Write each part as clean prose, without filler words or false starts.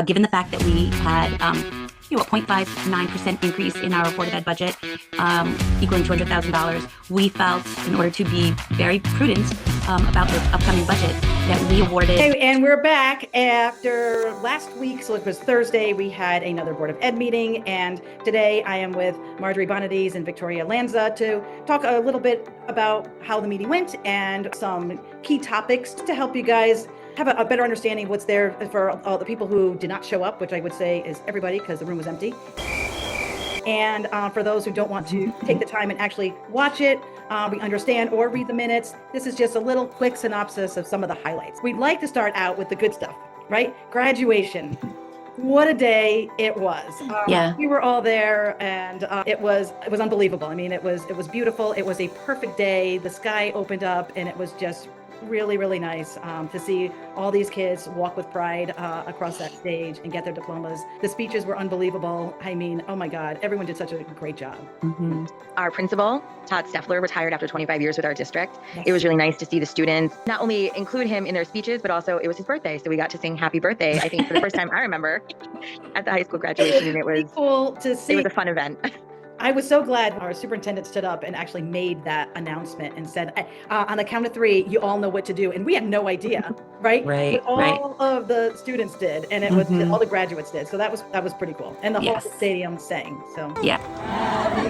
Given the fact that we had a 0.59% increase in our Board of Ed budget, equaling $200,000, we felt, in order to be very prudent about the upcoming budget, that we awarded. Okay, and we're back after last week, so it was Thursday, we had another Board of Ed meeting, and today I am with Marjorie Bonadies and Victoria Lanza to talk a little bit about how the meeting went and some key topics to help you guys have a better understanding of what's there for all the people who did not show up, which I would say is everybody because the room was empty. And for those who don't want to take the time and actually watch it, we understand, or read the minutes, this is just a little quick synopsis of some of the highlights. We'd like to start out with the good stuff, right? Graduation. What a day it was. We were all there, and it was unbelievable. I mean, it was beautiful. It was a perfect day. The sky opened up, and it was just really, really nice to see all these kids walk with pride across that stage and get their diplomas. The speeches were unbelievable. I mean, oh my God, everyone did such a great job. Mm-hmm. Our principal, Stoeffler, retired after 25 years with our district. Yes. It was really nice to see the students not only include him in their speeches, but also it was his birthday. So we got to sing happy birthday, I think, for the first time I remember at the high school graduation. And it was cool to see. It was a fun event. I was so glad our superintendent stood up and actually made that announcement and said, on the count of three, you all know what to do. And we had no idea, right? Right, but all of the students did, and it was all the graduates did. So that was pretty cool. And the whole stadium sang. So yeah. Happy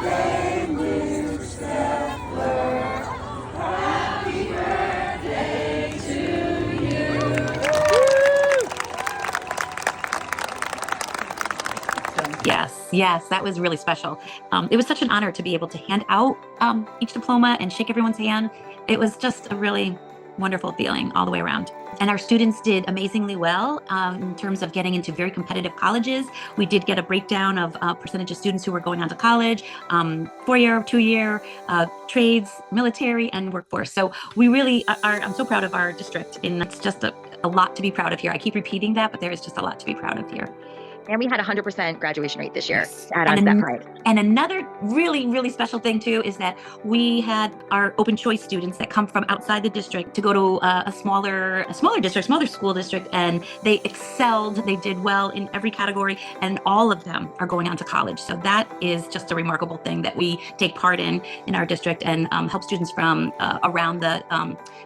birthday, Mr. Stoeffler. Happy birthday to you. Yes, that was really special. It was such an honor to be able to hand out each diploma and shake everyone's hand. It was just a really wonderful feeling all the way around. And our students did amazingly well in terms of getting into very competitive colleges. We did get a breakdown of percentage of students who were going on to college, 4-year, 2-year, trades, military, and workforce. So we really I'm so proud of our district, and it's just a lot to be proud of here. I keep repeating that, but there is just a lot to be proud of here. And we had 100% graduation rate this year. Yes. Add on to that pride. And another really, really special thing too is that we had our open choice students that come from outside the district to go to a smaller school district, and they excelled. They did well in every category, and all of them are going on to college. So that is just a remarkable thing that we take part in our district, and help students from around the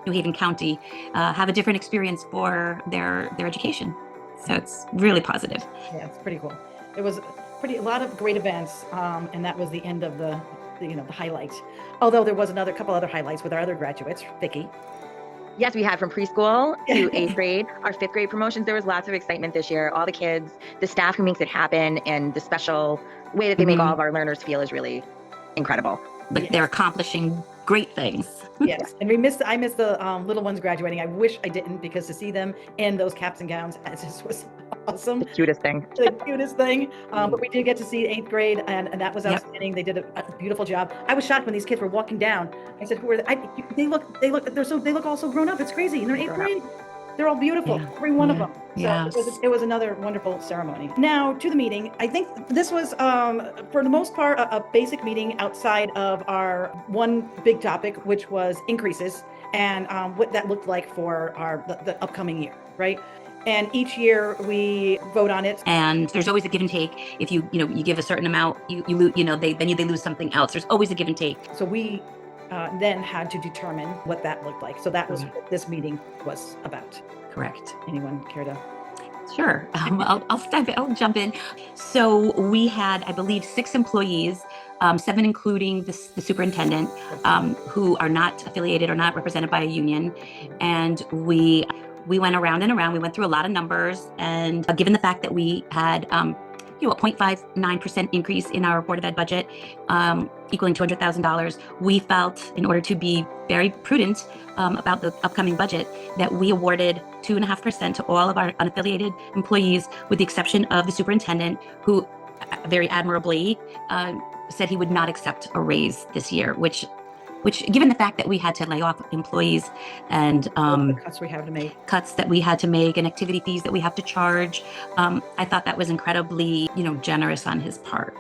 New Haven County have a different experience for their education. So it's really positive. yeah, it's pretty cool. It was a lot of great events, and that was the end of the highlights. Although there was couple other highlights with our other graduates, Vicki. Yes, we had from preschool to 8th grade, our 5th grade promotions. There was lots of excitement this year. All the kids, the staff who makes it happen, and the special way that they make all of our learners feel is really incredible. Like they're accomplishing great things. Yes, and I missed the little ones graduating. I wish I didn't, because to see them in those caps and gowns, it just was awesome. The cutest thing. The cutest thing. But we did get to see 8th grade, and that was outstanding. They did a beautiful job. I was shocked when these kids were walking down. I said, "Who are they?" They look all so grown up. It's crazy. And they're in 8th grade. They're all beautiful, every one of them. So it was another wonderful ceremony. Now to the meeting. I think this was, for the most part, a basic meeting outside of our one big topic, which was increases and what that looked like for the upcoming year, right? And each year we vote on it. And there's always a give and take. If you give a certain amount, you lose, they lose something else. There's always a give and take. So we then had to determine what that looked like. So that was what this meeting was about. Correct. Anyone care to? Sure. I'll jump in. So we had, I believe, 6 employees, 7 including the superintendent, who are not affiliated or not represented by a union. And we went around and around. We went through a lot of numbers. And given the fact that we had a 0.59% increase in our Board of Ed budget, equaling $200,000, we felt, in order to be very prudent about the upcoming budget, that we awarded 2.5% to all of our unaffiliated employees, with the exception of the superintendent, who very admirably said he would not accept a raise this year, which given the fact that we had to lay off employees and the cuts that we had to make and activity fees that we have to charge, I thought that was incredibly, generous on his part.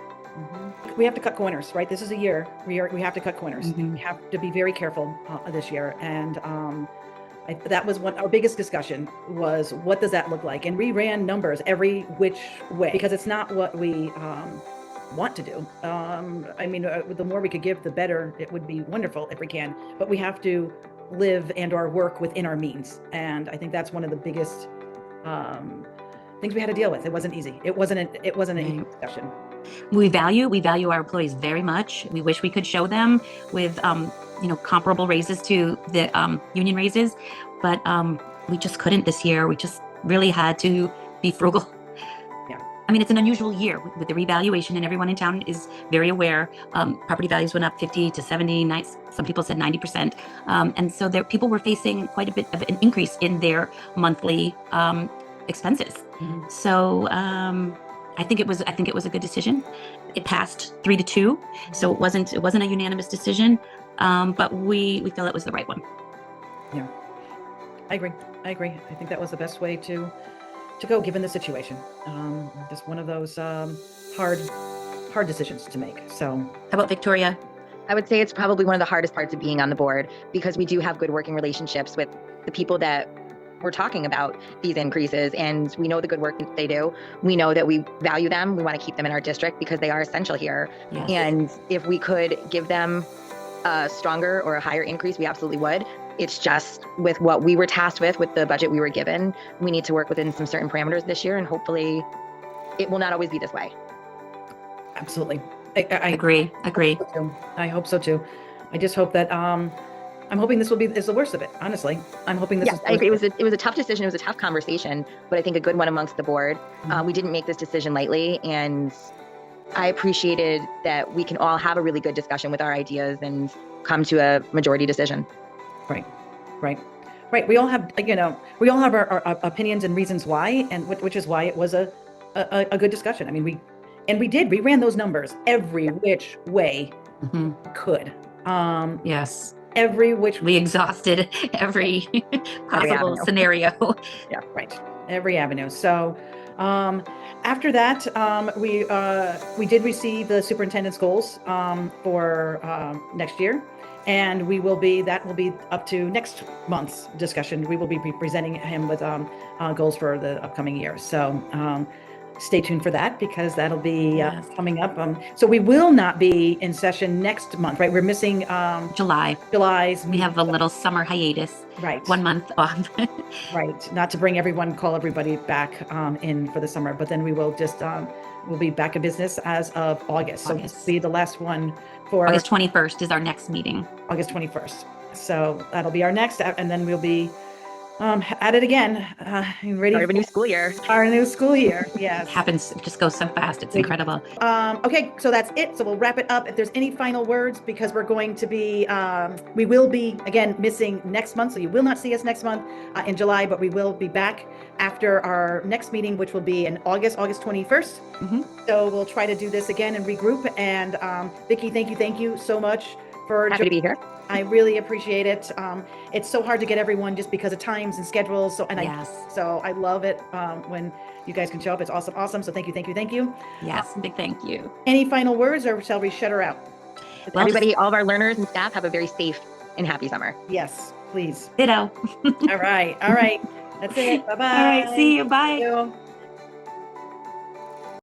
We have to cut corners, right? This is a year we have to cut corners. We have to be very careful this year, and That was our biggest discussion was what does that look like? And we ran numbers every which way because it's not what we want to do. I mean, the more we could give, the better. It would be wonderful if we can, but we have to live and or work within our means. And I think that's one of the biggest things we had to deal with. It wasn't easy. It wasn't an easy discussion. We value our employees very much. We wish we could show them with, comparable raises to the union raises, but we just couldn't this year. We just really had to be frugal. Yeah. I mean, it's an unusual year with the revaluation, and everyone in town is very aware. Property values went up 50 to 70, some people said 90%. And so people were facing quite a bit of an increase in their monthly expenses. Mhm. So I think it was a good decision. It passed 3-2, so it wasn't a unanimous decision, but we feel it was the right one. Yeah, I agree. I think that was the best way to go given the situation. Just one of those hard decisions to make. So, How about Victoria? I would say it's probably one of the hardest parts of being on the board because we do have good working relationships with the people that we're talking about these increases, and we know the good work that they do. We know that we value them. We want to keep them in our district because they are essential here. Yes. And if we could give them a stronger or a higher increase, we absolutely would. It's just with what we were tasked with the budget we were given, we need to work within some certain parameters this year, and hopefully it will not always be this way. absolutely. I agree. I hope so too. I just hope that I'm hoping this is the worst of it. Honestly, I'm hoping this Yes, I agree. It was a tough decision. It was a tough conversation, but I think a good one amongst the board. We didn't make this decision lightly, and I appreciated that we can all have a really good discussion with our ideas and come to a majority decision. Right. We all have, our opinions and reasons why, and which is why it was a good discussion. I mean, we ran those numbers every which way Mhm. we could. Yes, Every which we exhausted every possible avenue. scenario. Yeah, right. Every avenue. So after that, we did receive the superintendent's goals for next year, and that will be up to next month's discussion. We will be presenting him with goals for the upcoming year. So stay tuned for that because that'll be Yes. coming up. So we will not be in session next month, right? We're missing July. July's. We have a little summer hiatus, Right. 1 month off. Right. Not to call everybody back in for the summer, but then we will just, we'll be back in business as of August. So this will be the last one for August 21st is our next meeting. August 21st. So that'll be our next, and then we'll be at it again, ready Start of a new school year. for our new school year. Yes. It just goes so fast. It's Thank you. incredible. Okay, so that's it. So we'll wrap it up. If there's any final words, because we're going to be, we will be again missing next month. So you will not see us next month in July, but we will be back after our next meeting, which will be in August 21st. Mhm. So we'll try to do this again and regroup. And Vicki, thank you so much for Happy to be here. I really appreciate it. It's so hard to get everyone just because of times and schedules. So Yes. I love it when you guys can show up. It's awesome. So thank you. Yes. Big thank you. Any final words, or shall we shut her out? Well, Everybody, all of our learners and staff have a very safe and happy summer. Yes, please. Ditto. All right. That's it. Bye-bye. All right. See you. Bye. Thank you.